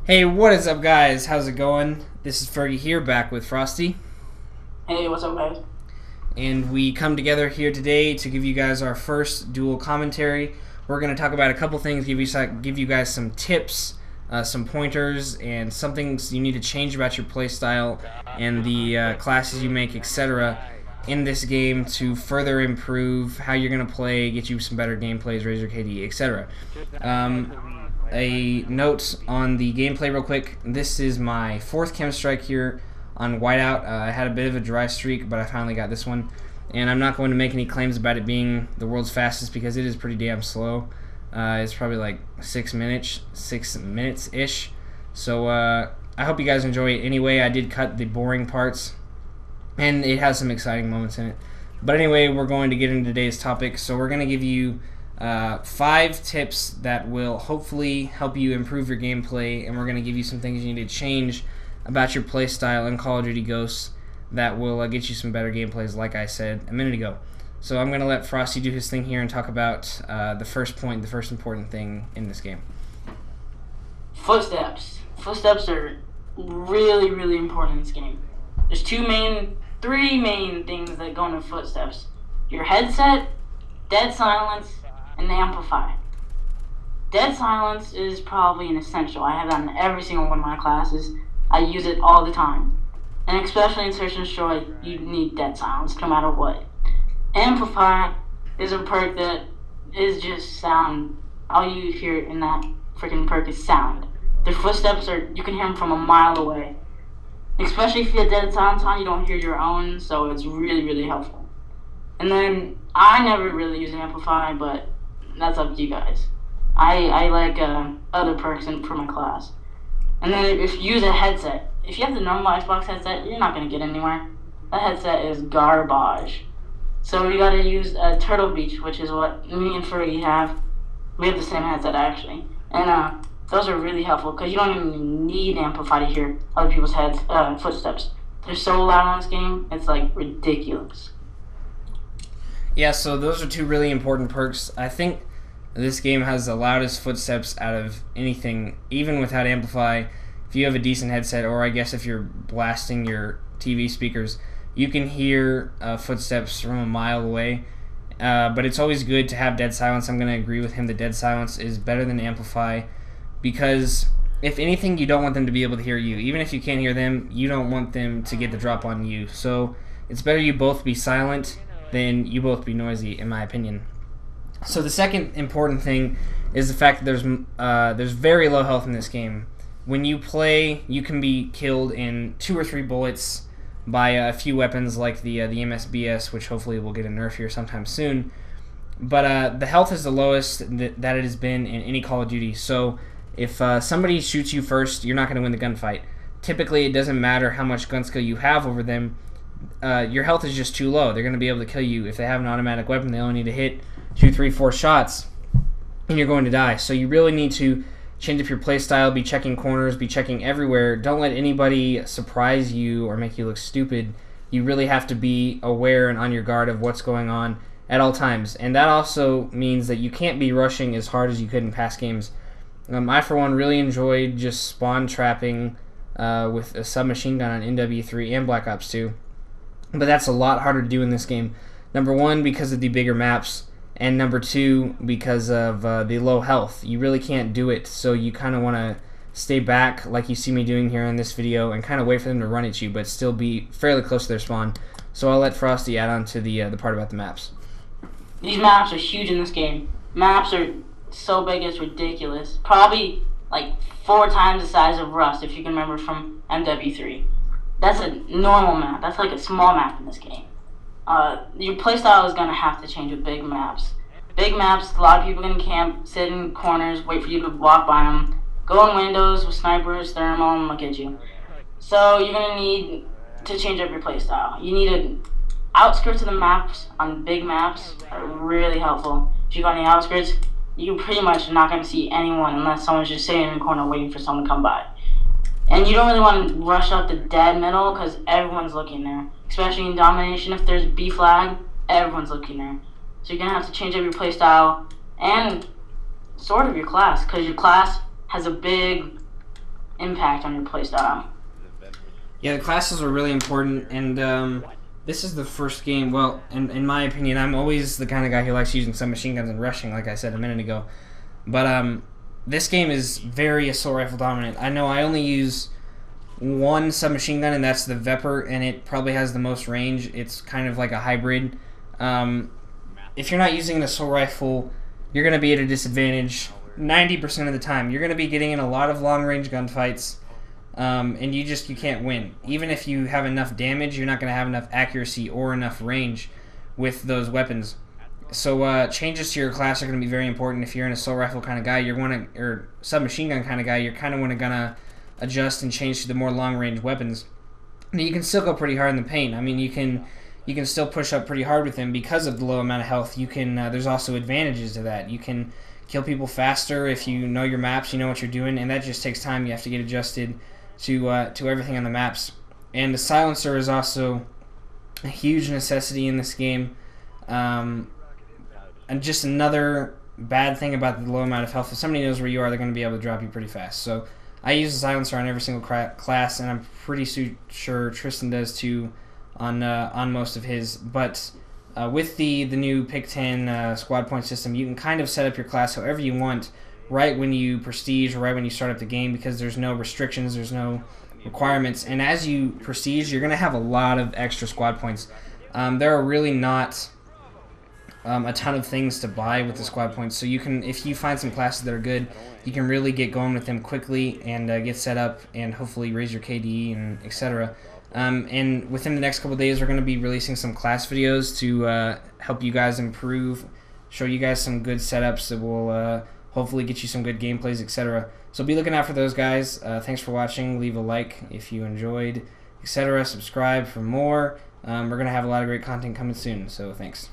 Hey, what is up, guys? How's it going? This is Fergie here, back with Frosty, Hey, what's up, guys? and we come together here today to give you guys our first dual commentary. We're going to talk about a couple things, give you guys some tips, some pointers, and some things you need to change about your playstyle and the classes you make, etc. in this game to further improve how you're going to play, get you some better gameplays, raise your KD, etc. A note on the gameplay real quick. This is my fourth K.E.M strike here on Whiteout. I had a bit of a dry streak, but I finally got this one. And I'm not going to make any claims about it being the world's fastest because it is pretty damn slow. It's probably like 6 minutes-ish. So I hope you guys enjoy it anyway. I did cut the boring parts, and it has some exciting moments in it. But anyway, we're going to get into today's topic. So we're going to give you 5 tips that will hopefully help you improve your gameplay, and we're going to give you some things you need to change about your play style in Call of Duty Ghosts that will get you some better gameplays, like I said a minute ago. So I'm going to let Frosty do his thing here and talk about the first point, the first important thing in this game. Footsteps. Footsteps are really, really important in this game. There's three main things that go into footsteps. Your headset, dead silence, and amplify. Dead silence is probably an essential. I have that in every single one of my classes. I use it all the time. And especially in Search and Destroy, you need dead silence no matter what. Amplify is a perk that is just sound. All you hear in that freaking perk is sound. Their footsteps you can hear them from a mile away. Especially if you have dead silence on, you don't hear your own, so it's really, really helpful. And then, I never really use Amplify, but that's up to you guys. I like other perks for my class. And then if you use a headset, if you have the normal Xbox headset, you're not going to get anywhere. That headset is garbage. So you got to use Turtle Beach, which is what me and Fergie have. We have the same headset, actually. And those are really helpful, because you don't even need Amplify to hear other people's footsteps. They're so loud in this game, it's like ridiculous. Yeah, so those are 2 really important perks. I think this game has the loudest footsteps out of anything, even without Amplify. If you have a decent headset, or I guess if you're blasting your TV speakers, you can hear footsteps from a mile away. But it's always good to have dead silence. I'm going to agree with him that dead silence is better than Amplify, because if anything, you don't want them to be able to hear you. Even if you can't hear them, you don't want them to get the drop on you. So it's better you both be silent than you both be noisy, in my opinion. So the second important thing is the fact that there's very low health in this game. When you play, you can be killed in 2 or 3 bullets by a few weapons like the MSBS, which hopefully will get a nerf here sometime soon. But the health is the lowest that it has been in any Call of Duty. So if somebody shoots you first, you're not going to win the gunfight. Typically, it doesn't matter how much gun skill you have over them. Your health is just too low. They're going to be able to kill you. If they have an automatic weapon, they only need to hit 2, 3, 4 shots, and you're going to die. So you really need to change up your playstyle, be checking corners, be checking everywhere. Don't let anybody surprise you or make you look stupid. You really have to be aware and on your guard of what's going on at all times. And that also means that you can't be rushing as hard as you could in past games. I, for one, really enjoyed just spawn trapping with a submachine gun on NW3 and Black Ops 2. But that's a lot harder to do in this game. Number 1, because of the bigger maps, and number 2, because of the low health. You really can't do it, so you kind of want to stay back like you see me doing here in this video and kind of wait for them to run at you, but still be fairly close to their spawn. So I'll let Frosty add on to the part about the maps. These maps are huge in this game. Maps are so big it's ridiculous. Probably like 4 times the size of Rust, if you can remember from MW3. That's a normal map. That's like a small map in this game. Your playstyle is going to have to change with big maps. Big maps, a lot of people are going to camp, sit in corners, wait for you to walk by them, go in windows with snipers, thermal, and look at you. So you're going to need to change up your playstyle. You need to outskirts of the maps on big maps are really helpful. If you go on the outskirts, you pretty much not going to see anyone unless someone's just sitting in the corner waiting for someone to come by. And you don't really want to rush up the dead middle because everyone's looking there. Especially in domination, if there's B flag, everyone's looking there. So you're going to have to change up your playstyle and sort of your class, because your class has a big impact on your playstyle. Yeah, the classes are really important, and this is the first game. Well, in my opinion, I'm always the kind of guy who likes using submachine guns and rushing, like I said a minute ago. But this game is very assault rifle dominant. I know I only use one submachine gun, and that's the Vepr, and it probably has the most range. It's kind of like a hybrid. If you're not using an assault rifle, you're going to be at a disadvantage 90% of the time. You're going to be getting in a lot of long-range gunfights, and you can't win. Even if you have enough damage, you're not going to have enough accuracy or enough range with those weapons. So changes to your class are going to be very important. If you're an assault rifle kind of guy, or submachine gun kind of guy, you're kind of gonna adjust and change to the more long-range weapons. And you can still go pretty hard in the paint. I mean, you can still push up pretty hard with them because of the low amount of health. You can there's also advantages to that. You can kill people faster if you know your maps, you know what you're doing, and that just takes time. You have to get adjusted to everything on the maps. And the silencer is also a huge necessity in this game. And just another bad thing about the low amount of health. If somebody knows where you are, they're going to be able to drop you pretty fast. So I use a silencer on every single class, and I'm pretty sure Tristan does too on most of his. But with the new Pick 10 squad point system, you can kind of set up your class however you want right when you prestige or right when you start up the game, because there's no restrictions, there's no requirements. And as you prestige, you're going to have a lot of extra squad points. There are really not a ton of things to buy with the squad points, so you can, if you find some classes that are good, you can really get going with them quickly and get set up and hopefully raise your KDE and etc. And within the next couple days, we're going to be releasing some class videos to help you guys improve, show you guys some good setups that will hopefully get you some good gameplays, etc. So be looking out for those, guys. Thanks for watching. Leave a like if you enjoyed, etc. Subscribe for more. We're going to have a lot of great content coming soon, so thanks.